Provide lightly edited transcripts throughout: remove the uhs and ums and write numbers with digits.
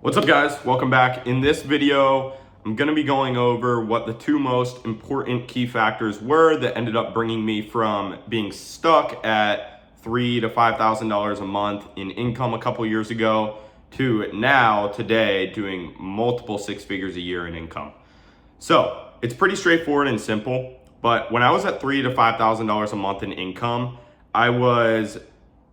What's up, guys? Welcome back. In this video, I'm going to be going over what the two most important key factors were that ended up bringing me from being stuck at $3,000 to $5,000 a month in income a couple years ago to now, today, doing multiple six figures a year in income. So it's pretty straightforward and simple, but when I was at $3,000 to $5,000 a month in income, I was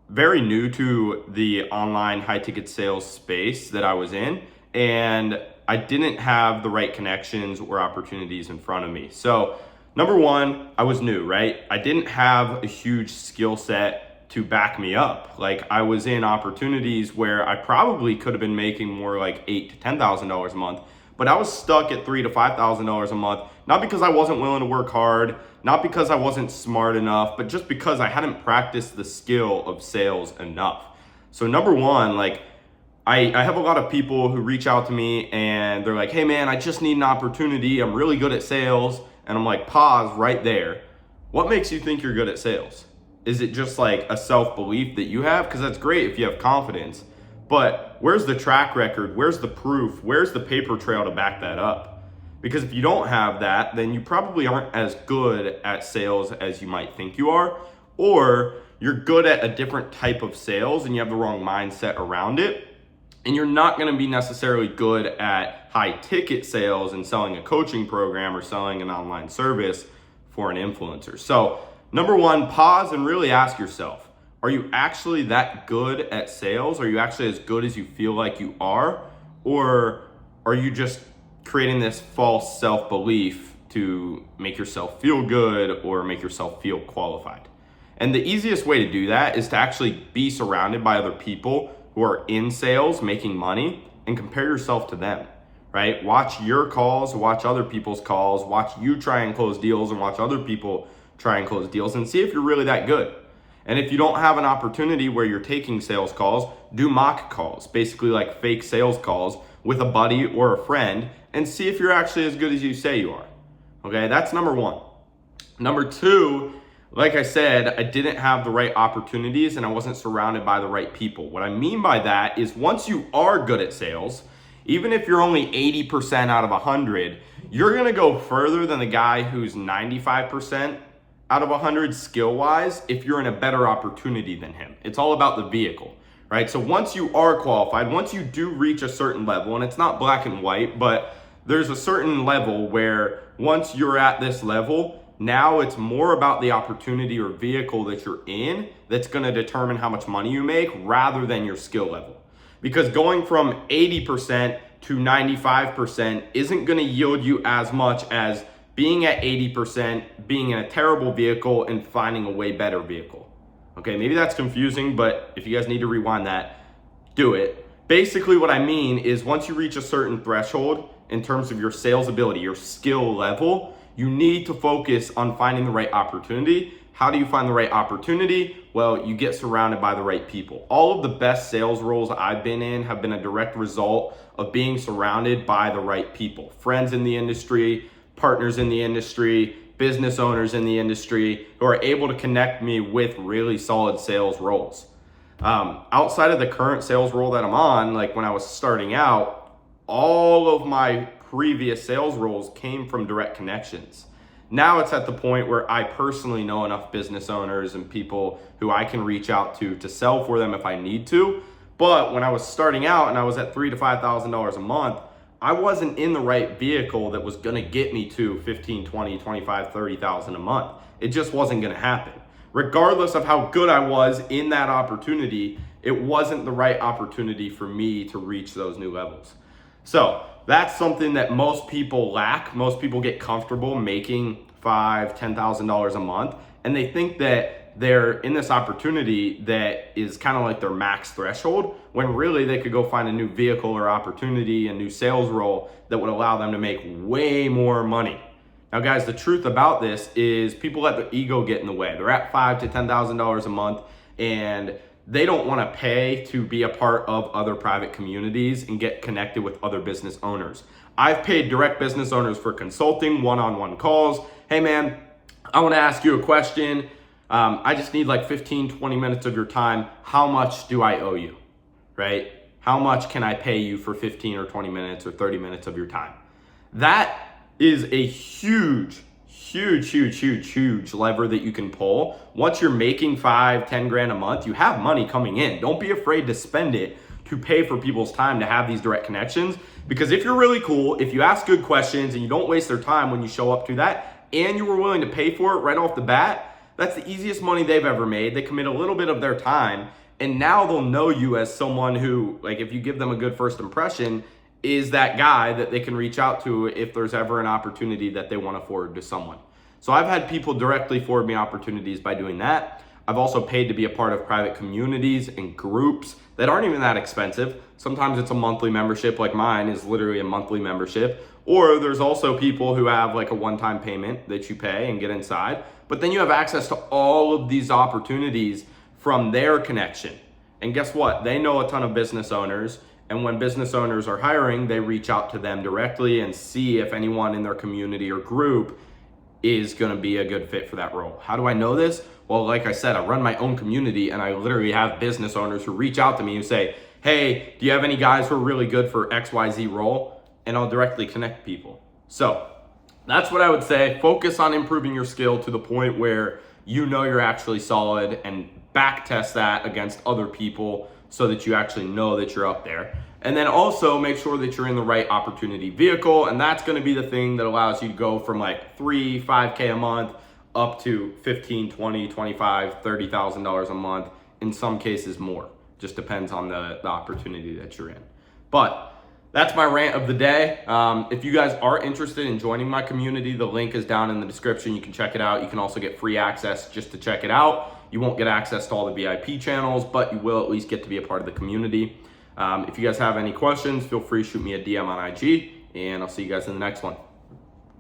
very new to the online high ticket sales space that I was in, and I didn't have the right connections or opportunities in front of me. So number one, I was new, right? I didn't have a huge skill set to back me up. Like, I was in opportunities where I probably could have been making more like $8,000 to $10,000 a month, but I was stuck at $3,000 to $5,000 a month, not because I wasn't willing to work hard, not because I wasn't smart enough, but just because I hadn't practiced the skill of sales enough. So number one, I have a lot of people who reach out to me and they're like, hey man, I just need an opportunity. I'm really good at sales. And I'm like, pause right there. What makes you think you're good at sales? Is it just like a self-belief that you have? Because that's great if you have confidence. But where's the track record? Where's the proof? Where's the paper trail to back that up? Because if you don't have that, then you probably aren't as good at sales as you might think you are, or you're good at a different type of sales and you have the wrong mindset around it. And you're not going to be necessarily good at high ticket sales and selling a coaching program or selling an online service for an influencer. So number one, pause and really ask yourself, are you actually that good at sales? Are you actually as good as you feel like you are? Or are you just creating this false self-belief to make yourself feel good or make yourself feel qualified? And the easiest way to do that is to actually be surrounded by other people who are in sales making money and compare yourself to them, right? Watch your calls, watch other people's calls, watch you try and close deals and watch other people try and close deals and see if you're really that good. And if you don't have an opportunity where you're taking sales calls, do mock calls, basically like fake sales calls with a buddy or a friend, and see if you're actually as good as you say you are. Okay, that's number one. Number two, like I said, I didn't have the right opportunities and I wasn't surrounded by the right people. What I mean by that is once you are good at sales, even if you're only 80% out of 100, you're gonna go further than the guy who's 95% out of 100 skill-wise if you're in a better opportunity than him. It's all about the vehicle, right? So once you are qualified, once you do reach a certain level, and it's not black and white, but there's a certain level where once you're at this level, now it's more about the opportunity or vehicle that you're in that's gonna determine how much money you make rather than your skill level. Because going from 80% to 95% isn't gonna yield you as much as being at 80%, being in a terrible vehicle, and finding a way better vehicle. Okay, maybe that's confusing, but if you guys need to rewind that, do it. Basically what I mean is once you reach a certain threshold in terms of your sales ability, your skill level, you need to focus on finding the right opportunity. How do you find the right opportunity? Well, you get surrounded by the right people. All of the best sales roles I've been in have been a direct result of being surrounded by the right people. Friends in the industry, partners in the industry, business owners in the industry who are able to connect me with really solid sales roles. Outside of the current sales role that I'm on, like when I was starting out, all of my previous sales roles came from direct connections. Now it's at the point where I personally know enough business owners and people who I can reach out to sell for them if I need to. But when I was starting out and I was at $3,000 to $5,000 a month, I wasn't in the right vehicle that was gonna get me to 15, 20, 25, 30,000 a month. It just wasn't gonna happen. Regardless of how good I was in that opportunity, it wasn't the right opportunity for me to reach those new levels. So that's something that most people lack. Most people get comfortable making $5,000, $10,000 a month, and they think that they're in this opportunity that is kind of like their max threshold, when really they could go find a new vehicle or opportunity, a new sales role that would allow them to make way more money. Now guys, the truth about this is people let their ego get in the way. They're at $5,000 to $10,000 a month and they don't want to pay to be a part of other private communities and get connected with other business owners. I've paid direct business owners for consulting, one-on-one calls. Hey man, I want to ask you a question. I just need like 15, 20 minutes of your time. How much do I owe you, right? how much can I pay you for 15 or 20 minutes or 30 minutes of your time? That is a huge lever that you can pull. Once you're making 5-10 grand a month, you have money coming in. Don't be afraid to spend it to pay for people's time to have these direct connections. Because if you're really cool, if you ask good questions and you don't waste their time when you show up to that, and you were willing to pay for it right off the bat, that's the easiest money they've ever made. They commit a little bit of their time, and now they'll know you as someone who, like, if you give them a good first impression, is that guy that they can reach out to if there's ever an opportunity that they want to forward to someone. So I've had people directly forward me opportunities by doing that. I've also paid to be a part of private communities and groups that aren't even that expensive. Sometimes it's a monthly membership, like mine is literally a monthly membership. Or there's also people who have like a one-time payment that you pay and get inside. But then you have access to all of these opportunities from their connection. And guess what? They know a ton of business owners. And when business owners are hiring, they reach out to them directly and see if anyone in their community or group is going to be a good fit for that role. How do I know this? Well, like I said, I run my own community, and I literally have business owners who reach out to me and say, hey, do you have any guys who are really good for XYZ role? And I'll directly connect people. So that's what I would say. Focus on improving your skill to the point where you know you're actually solid, and back test that against other people so that you actually know that you're up there. And then also make sure that you're in the right opportunity vehicle. And that's going to be the thing that allows you to go from like $5K a month up to $15, $20, $25, $30,000 a month. In some cases more. Just depends on the opportunity that you're in. But that's my rant of the day. If you guys are interested in joining my community, the link is down in the description. You can check it out. You can also get free access just to check it out. You won't get access to all the VIP channels, but you will at least get to be a part of the community. If you guys have any questions, feel free to shoot me a DM on IG, and I'll see you guys in the next one.